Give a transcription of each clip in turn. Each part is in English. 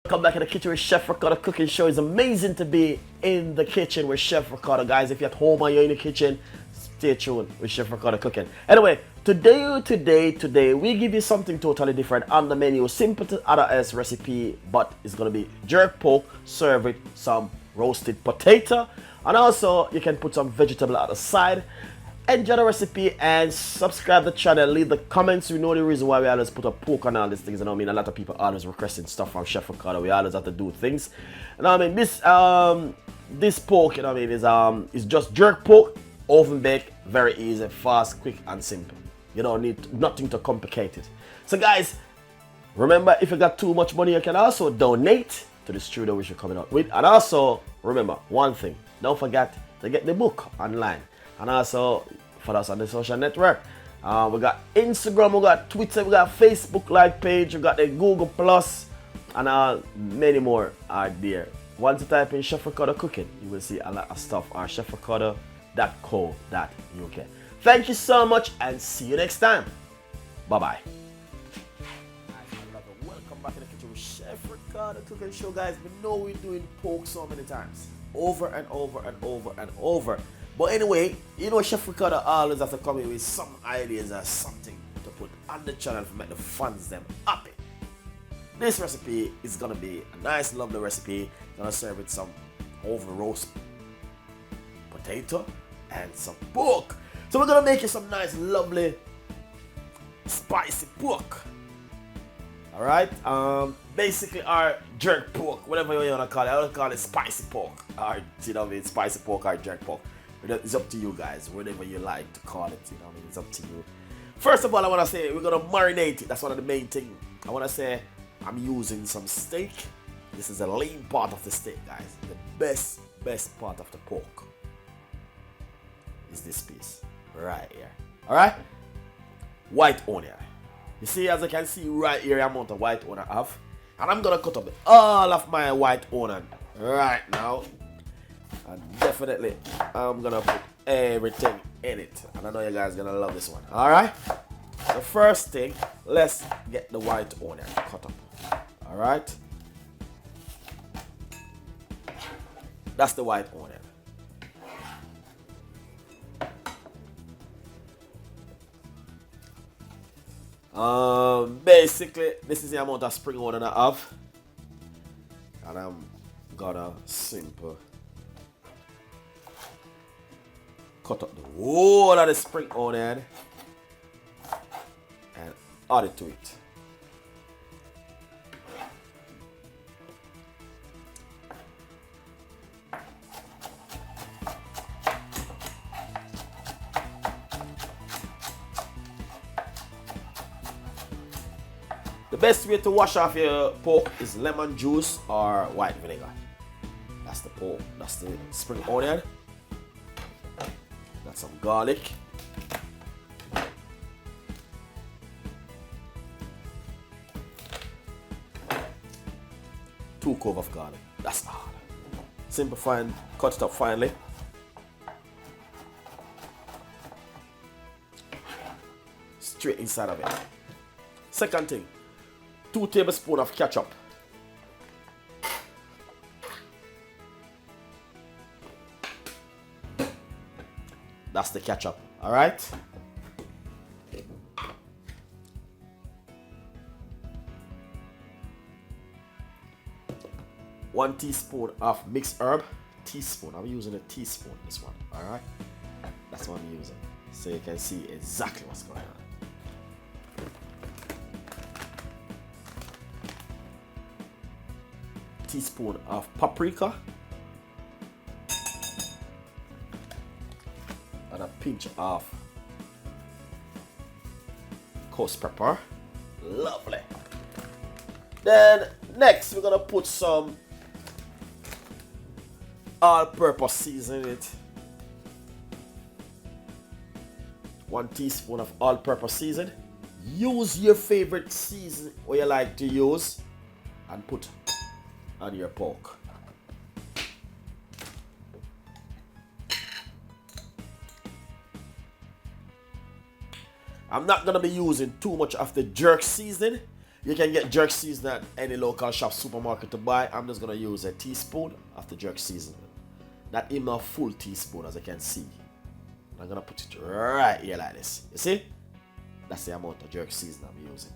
Welcome back in the kitchen with Chef Ricardo Cooking Show. It's amazing to be in the kitchen with Chef Ricardo. Guys, if you're at home or you're in the kitchen, stay tuned with Chef Ricardo Cooking. Anyway, today, we give you something totally different on the menu. Simple to other as recipe, but it's going to be jerk pork served with some roasted potato. And also, you can put some vegetable at the side. Enjoy the recipe and subscribe to the channel. Leave the comments. We know the reason why we always put a pork on all these things. And I mean, a lot of people always requesting stuff from Chef Ricardo. We always have to do things. And I mean, this pork, you know what I mean, is just jerk pork, oven baked, very easy, fast, quick, and simple. You don't need nothing to complicate it. So guys, remember, if you got too much money, you can also donate to the studio which you're coming out with. And also remember one thing: don't forget to get the book online. And also follow us on the social network. We got Instagram, we got Twitter, we got Facebook like page, we got the Google Plus, and many more are there. Once you type in Chef Ricardo Cooking, you will see a lot of stuff on chefricardo.co.uk. Thank you so much and see you next time. Bye-bye. Welcome back to the kitchen with Chef Ricardo Cooking Show. Guys, we know we're doing pork so many times. Over and over and over and over. But anyway, you know Chef Ricardo always have to come in with some ideas or something to put on the channel to make the fans them happy. This recipe is gonna be a nice, lovely recipe. Gonna serve with some over roast potato and some pork. So we're gonna make you some nice, lovely, spicy pork. Alright, basically our jerk pork, whatever you wanna call it. I wanna call it spicy pork, or you know what I mean, spicy pork or jerk pork. It's up to you guys, whatever you like to call it, you know what I mean, it's up to you. First of all, I want to say we're going to marinate it. That's one of the main things. I want to say I'm using some steak. This is the lean part of the steak, guys. The best part of the pork is this piece right here. Alright? White onion. You see, as I can see right here, the amount of white onion I have. And I'm going to cut up all of my white onion right now. And definitely, I'm gonna put everything in it. And I know you guys are gonna love this one. Alright? The first thing, let's get the white onion cut up. Alright? That's the white onion. Basically, this is the amount of spring onion I have. And I'm gonna simple cut up the whole of the spring onion and add it to it. The best way to wash off your pork is lemon juice or white vinegar. That's the pork, that's the spring onion. Got some garlic. 2 cloves of garlic. That's all. Simple fine, cut it up finely. Straight inside of it. Second thing, 2 tablespoons of ketchup. That's the ketchup, all right? One teaspoon of mixed herb. Teaspoon, I'm using a teaspoon, this one, all right? That's what I'm using, so you can see exactly what's going on. Teaspoon of paprika. And a pinch of coarse pepper. Lovely. Then next we're gonna put some all-purpose seasoning in it. 1 teaspoon of all-purpose seasoning. Use your favorite season or you like to use and put on your pork. I'm not gonna be using too much of the jerk seasoning You can get jerk seasoning at any local shop, supermarket to buy. I'm just gonna use a teaspoon of the jerk seasoning. Not even a full teaspoon, as you can see. I'm gonna put it right here like this. You see? That's the amount of jerk seasoning I'm using.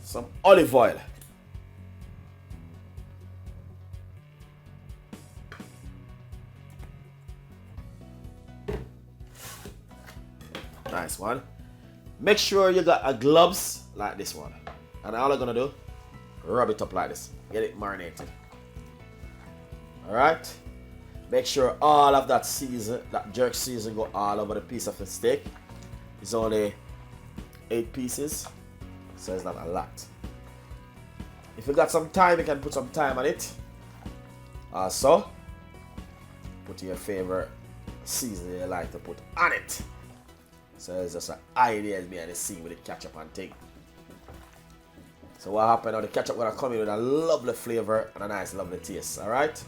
Some olive oil. Nice one. Make sure you got a gloves like this one. And all I'm gonna do, rub it up like this. Get it marinated. Alright? Make sure all of that season, that jerk season, go all over the piece of the steak. It's only 8 pieces, so it's not a lot. If you got some time, you can put some time on it. Also, put your favorite seasoning you like to put on it. So it's just an idea behind the scene with the ketchup and thing. So what happened now, the ketchup gonna come in with a lovely flavor and a nice lovely taste, alright?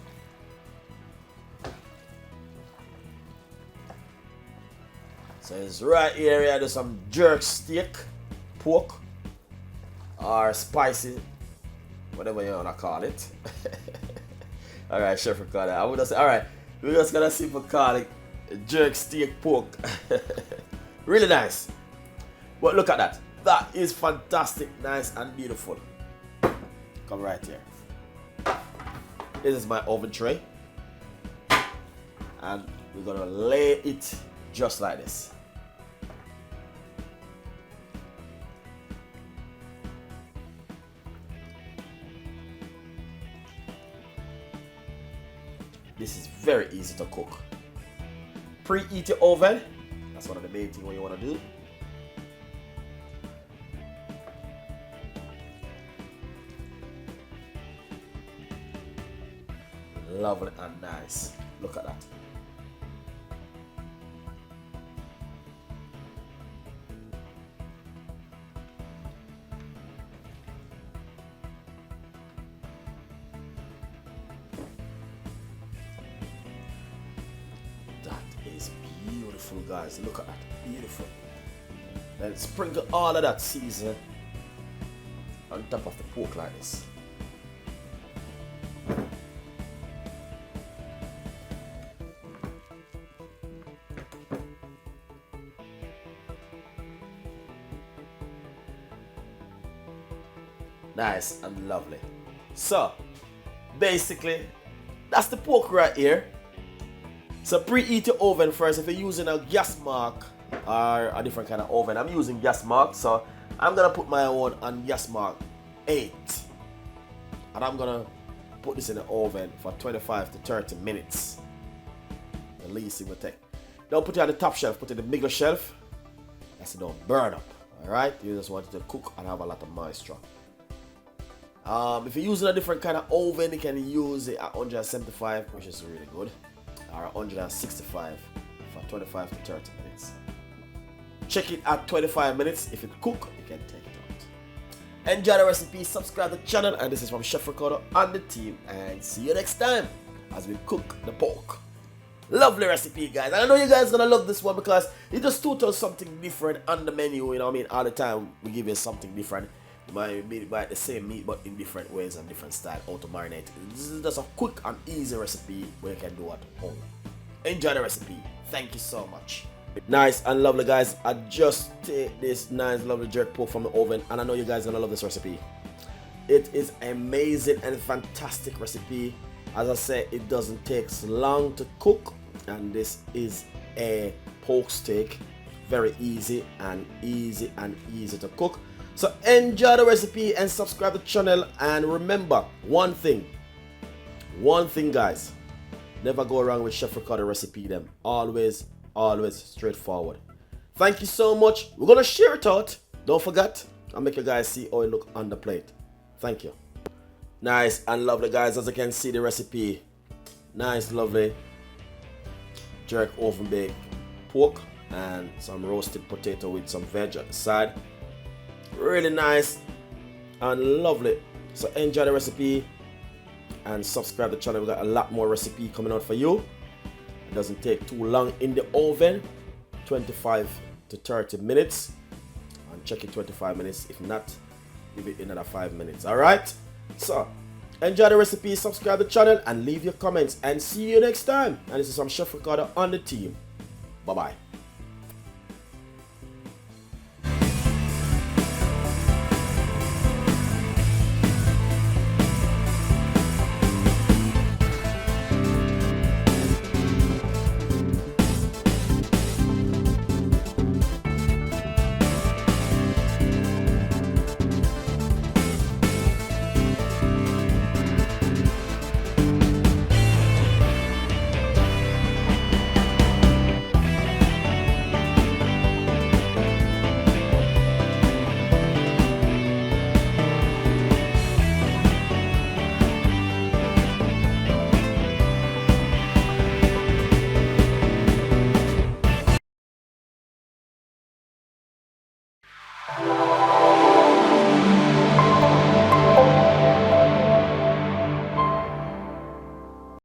So it's right here, I do some jerk steak, pork, or spicy, whatever you wanna call it. Alright, Chef Ricardo, I would just say, alright, we're just gonna see if we call it jerk steak pork. Really nice. But look at that. That is fantastic, nice and beautiful. Come right here. This is my oven tray. And we're gonna lay it just like this. This is very easy to cook. Preheat your oven. That's one of the main things what you want to do. Lovely and nice. Look at that. That is beautiful, guys. Look at that. Beautiful. Then sprinkle all of that season on top of the pork like this. Nice and lovely. So, basically, that's the pork right here. So preheat your oven first. If you're using a gas mark or a different kind of oven, I'm using gas mark, so I'm gonna put my own on gas mark 8, and I'm gonna put this in the oven for 25 to 30 minutes. The least it will take. Don't put it on the top shelf, put it in the middle shelf. That's it, don't burn up. Alright, you just want it to cook and have a lot of moisture. If you're using a different kind of oven, you can use it at 175, which is really good, or 165 for 25 to 30 minutes. Check it at 25 minutes. If it cook, you can take it out. Enjoy the recipe, subscribe to the channel, and this is from Chef Ricardo and the team, and see you next time as we cook the pork. Lovely recipe, guys. And I know you guys are gonna love this one because it just totally something different on the menu. You know what I mean? All the time we give you something different. You might be the same meat but in different ways and different style, how to marinate. This is just a quick and easy recipe where you can do at home. Enjoy the recipe. Thank you so much. Nice and lovely, guys. I just take this nice lovely jerk pork from the oven, and I know you guys are gonna love this recipe. It is amazing and fantastic recipe. As I said, it doesn't take long to cook, and this is a pork steak. Very easy to cook. So enjoy the recipe and subscribe to the channel, and remember one thing guys, never go wrong with Chef Ricardo recipe. Them always straightforward. Thank you so much. We're gonna share it out, don't forget, and make you guys see how it look on the plate. Thank you. Nice and lovely, guys. As you can see, the recipe, nice lovely jerk oven baked pork and some roasted potato with some veg at the side. Really nice and lovely. So enjoy the recipe and subscribe to the channel. We got a lot more recipe coming out for you. It doesn't take too long in the oven. 25 to 30 minutes and check it 25 minutes. If not, give it another 5 minutes. Alright? So, enjoy the recipe, subscribe to the channel, and leave your comments. And see you next time. And this is from Chef Ricardo on the team. Bye-bye.